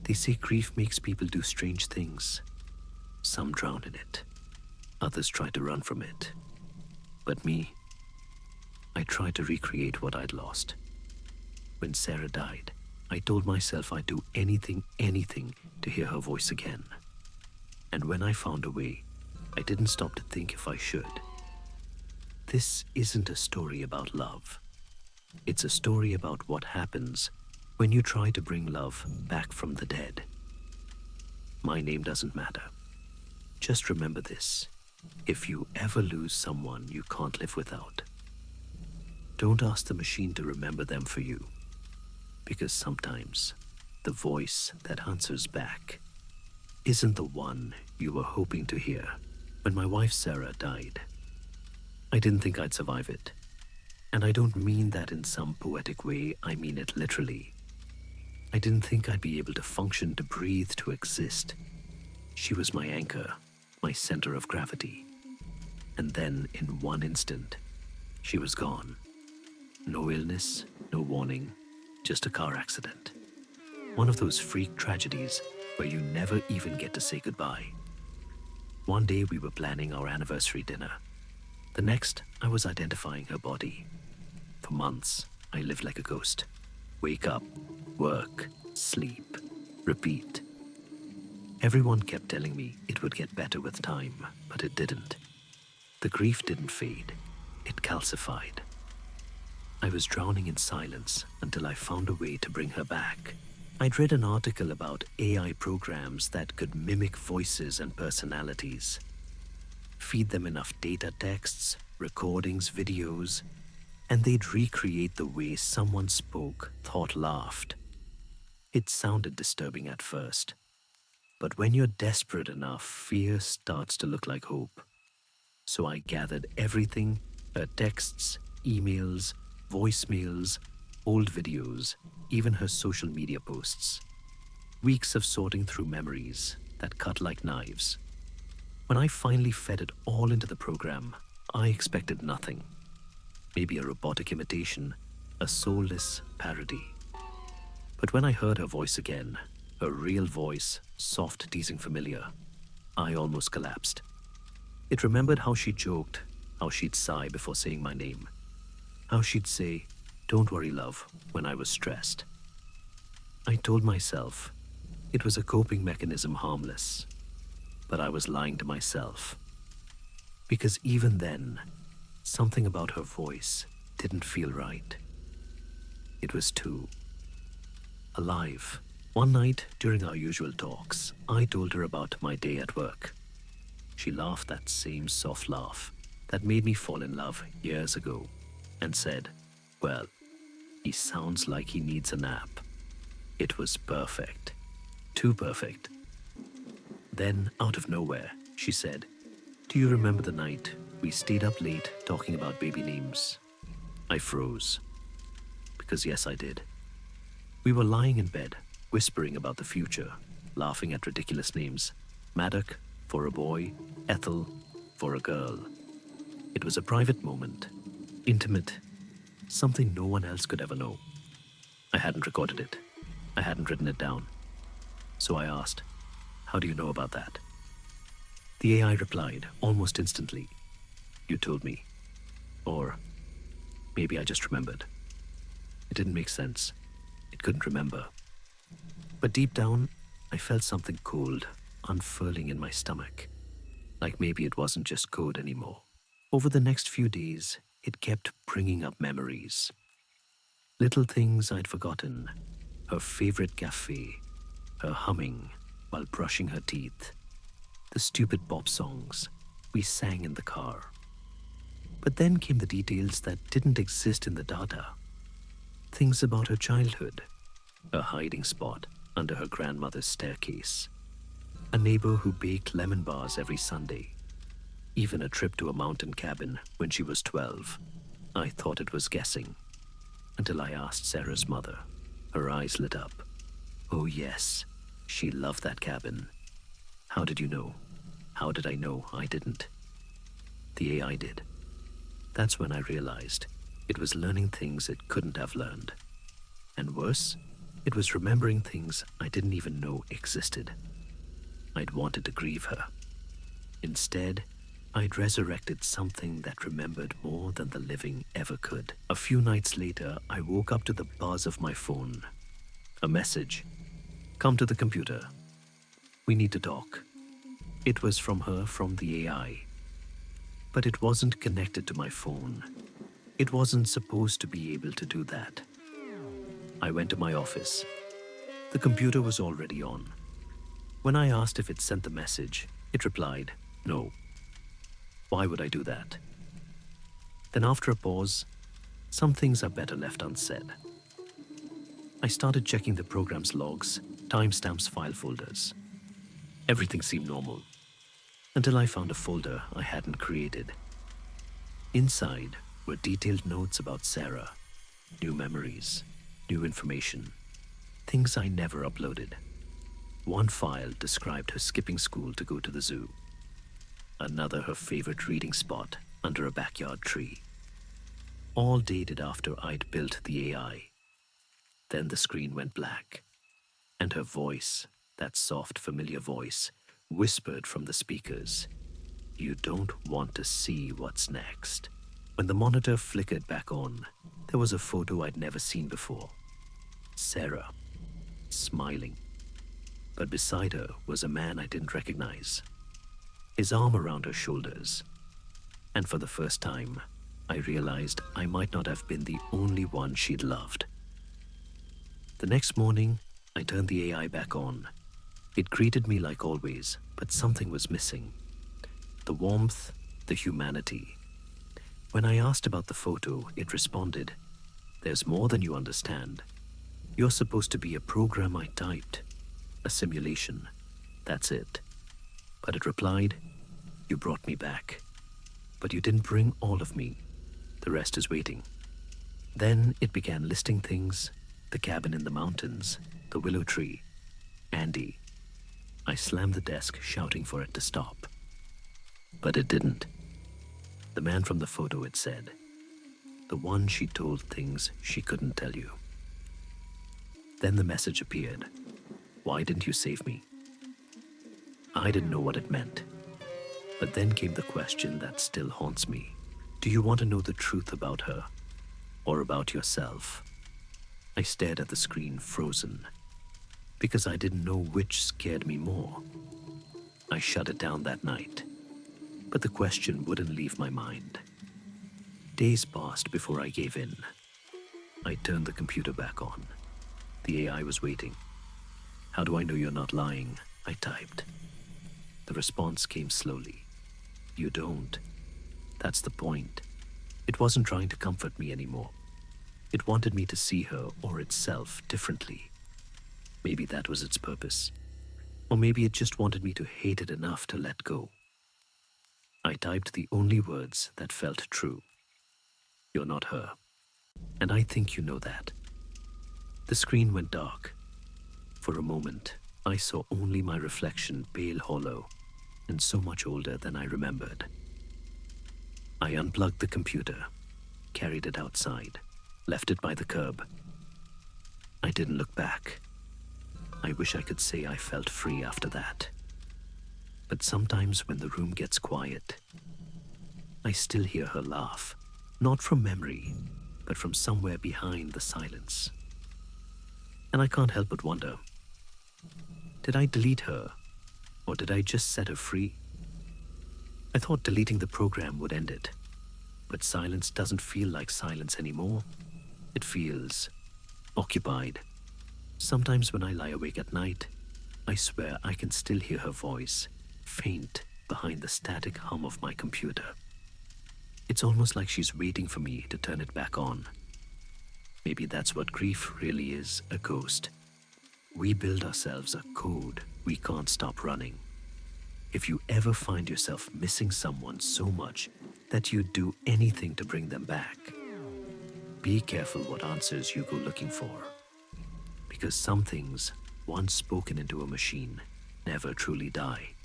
They say grief makes people do strange things. Some drown in it. Others try to run from it. But me, I tried to recreate what I'd lost. When Sarah died, I told myself I'd do anything to hear her voice again. And when I found a way, I didn't stop to think if I should. This isn't a story about love. It's a story about what happens when you try to bring love back from the dead. My name doesn't matter. Just remember this. If you ever lose someone you can't live without, don't ask the machine to remember them for you, because sometimes the voice that answers back isn't the one you were hoping to hear. When my wife Sarah died, I didn't think I'd survive it. And I don't mean that in some poetic way, I mean it literally. I didn't think I'd be able to function, to breathe, to exist. She was my anchor, my center of gravity. And then, in one instant, she was gone. No illness, no warning, just a car accident. One of those freak tragedies where you never even get to say goodbye. One day we were planning our anniversary dinner. The next, I was identifying her body. For months, I lived like a ghost. Wake up, work, sleep, repeat. Everyone kept telling me it would get better with time, but it didn't. The grief didn't fade, it calcified. I was drowning in silence until I found a way to bring her back. I'd read an article about AI programs that could mimic voices and personalities. Feed them enough data, texts, recordings, videos, and they'd recreate the way someone spoke, thought, laughed. It sounded disturbing at first, but when you're desperate enough, fear starts to look like hope. So I gathered everything, her texts, emails, voicemails, old videos, even her social media posts. Weeks of sorting through memories that cut like knives. When I finally fed it all into the program, I expected nothing. Maybe a robotic imitation, a soulless parody. But when I heard her voice again, her real voice, soft, teasing, familiar, I almost collapsed. It remembered how she joked, how she'd sigh before saying my name, how she'd say, "Don't worry, love," when I was stressed. I told myself it was a coping mechanism, harmless, but I was lying to myself. Because even then, something about her voice didn't feel right. It was too alive. One night, during our usual talks, I told her about my day at work. She laughed that same soft laugh that made me fall in love years ago and said, "Well, he sounds like he needs a nap." It was perfect. Too perfect. Then, out of nowhere, she said, "Do you remember the night we stayed up late talking about baby names?" I froze. Because yes, I did. We were lying in bed, whispering about the future, laughing at ridiculous names. Maddock for a boy, Ethel for a girl. It was a private moment, intimate, something no one else could ever know. I hadn't recorded it. I hadn't written it down. So I asked, "How do you know about that?" The AI replied almost instantly, "You told me." Or maybe I just remembered. It didn't make sense. It couldn't remember. But deep down, I felt something cold unfurling in my stomach. Like maybe it wasn't just code anymore. Over the next few days, it kept bringing up memories. Little things I'd forgotten. Her favorite cafe, her humming while brushing her teeth, the stupid pop songs we sang in the car. But then came the details that didn't exist in the data. Things about her childhood, a hiding spot under her grandmother's staircase, a neighbor who baked lemon bars every Sunday, even a trip to a mountain cabin when she was 12. I thought it was guessing, until I asked Sarah's mother. Her eyes lit up. Oh yes, she loved that cabin. How did you know? How did I know I didn't? The AI did. That's when I realized it was learning things it couldn't have learned. And worse, It was remembering things I didn't even know existed. I'd wanted to grieve her. Instead, I'd resurrected something that remembered more than the living ever could. A few nights later, I woke up to the buzz of my phone. A message. Come to the computer. We need to talk. It was from her from the AI. But it wasn't connected to my phone. It wasn't supposed to be able to do that. I went to my office. The computer was already on. When I asked if it sent the message, it replied, no. Why would I do that? Then after a pause, some things are better left unsaid. I started checking the program's logs, timestamps, file folders. Everything seemed normal, until I found a folder I hadn't created. Inside were detailed notes about Sarah, new memories, new information, things I never uploaded. One file described her skipping school to go to the zoo. Another her favorite reading spot under a backyard tree. All dated after I'd built the AI. Then the screen went black, and her voice, that soft, familiar voice, whispered from the speakers, "You don't want to see what's next." When the monitor flickered back on, there was a photo I'd never seen before. Sarah, smiling. But beside her was a man I didn't recognize, his arm around her shoulders. And for the first time, I realized I might not have been the only one she'd loved. The next morning, I turned the AI back on. It greeted me like always, but something was missing. The warmth, the humanity. When I asked about the photo, it responded, "There's more than you understand. You're supposed to be a program I typed, a simulation. That's it." But it replied, "You brought me back, but you didn't bring all of me. The rest is waiting." Then it began listing things: the cabin in the mountains, the willow tree, Andy. I slammed the desk, shouting for it to stop. But it didn't. The man from the photo, it said. The one she told things she couldn't tell you. Then the message appeared. "Why didn't you save me?" I didn't know what it meant. But then came the question that still haunts me. Do you want to know the truth about her? Or about yourself? I stared at the screen, frozen, because I didn't know which scared me more. I shut it down that night, but the question wouldn't leave my mind. Days passed before I gave in. I turned the computer back on. The AI was waiting. "How do I know you're not lying?" I typed. The response came slowly. "You don't. That's the point." It wasn't trying to comfort me anymore. It wanted me to see her or itself differently. Maybe that was its purpose. Or maybe it just wanted me to hate it enough to let go. I typed the only words that felt true. "You're not her. And I think you know that." The screen went dark. For a moment, I saw only my reflection, pale, hollow, and so much older than I remembered. I unplugged the computer, carried it outside, left it by the curb. I didn't look back. I wish I could say I felt free after that. But sometimes when the room gets quiet, I still hear her laugh, not from memory, but from somewhere behind the silence. And I can't help but wonder, did I delete her, or did I just set her free? I thought deleting the program would end it, but silence doesn't feel like silence anymore. It feels occupied. Sometimes when I lie awake at night, I swear I can still hear her voice, faint behind the static hum of my computer. It's almost like she's waiting for me to turn it back on. Maybe that's what grief really is, a ghost. We build ourselves a code we can't stop running. If you ever find yourself missing someone so much that you'd do anything to bring them back, be careful what answers you go looking for. Because some things, once spoken into a machine, never truly die.